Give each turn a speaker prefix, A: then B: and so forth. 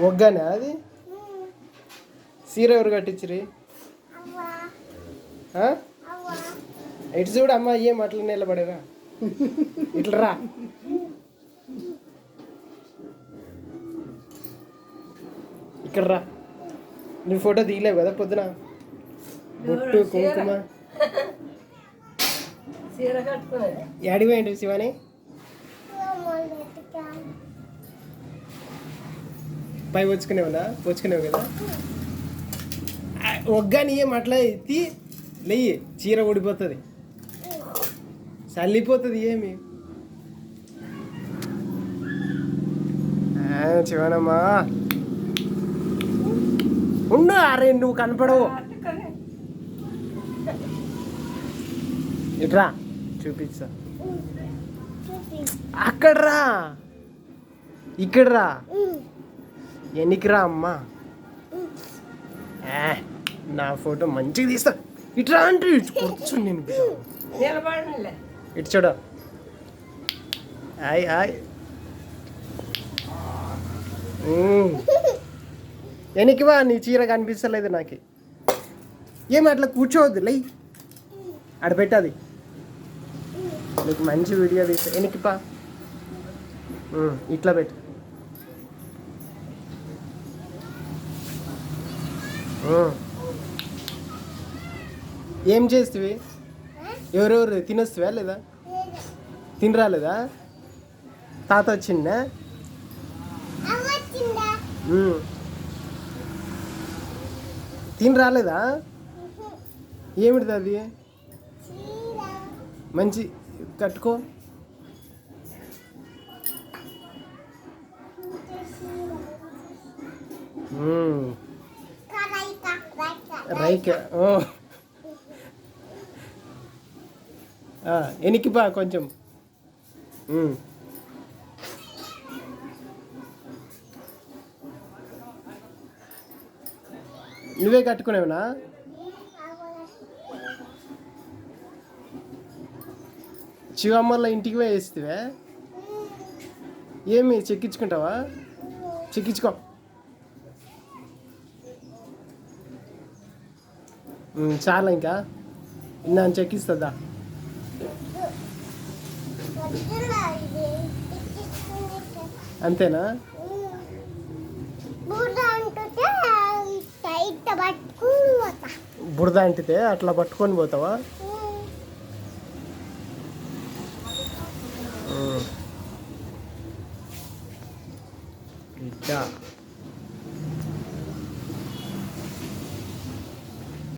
A: ఒగ్గానే అది సీర ఎవరు కట్టించిరి ఇటు చూడు అమ్మ ఏం అట్లా నిలబడేరా ఇట్లా రా ఇక్కడ రా నువ్వు ఫోటో తీయలేవు కదా పొద్దున బొట్టు కుంకుమ యాడికి పోయిండు శివాని పై వచ్చుకునేవు కదా ఒగ్గాని ఏం అట్లా ఎత్తి లేయి చీర ఊడిపోతుంది చల్లిపోతుంది ఏమి శివనమ్మా ఉండు అరే నువ్వు కనపడవు ఇట్రా చూపించా అక్కడ రా ఇక్కడ రా ఎన్నికి రా అమ్మా నా ఫోటో మంచిగా తీస్తా ఇట్రా అంటే కూర్చో నేను ఇటు చూడ హాయ్ హాయ్ ఎనికివా నీ చీర కనిపిస్తలేదు నాకు ఏమి అట్లా కూర్చోవద్దు లై ఆడ పెట్టది నీకు మంచి వీడియో తీస్తా ఎనికిపా ఇట్లా పెట్టు ఏం చేస్తువి ఎవరెవరు తినొస్తువా లేదా తినరాలేదా తాత వచ్చిందా తిని రాలేదా ఏమిటిది అది మంచి కట్టుకో రైక ఎనికిపా కొంచెం నువ్వే కట్టుకునేవునా శివమ్మల ఇంటికి వేస్తావే ఏమి చెక్కించుకుంటావా చెక్కించుకో చాలా ఇంకా నేను చెక్కిస్తుందా అంతేనా బురద అంటితే అట్లా పట్టుకొని పోతావా ఇట్లా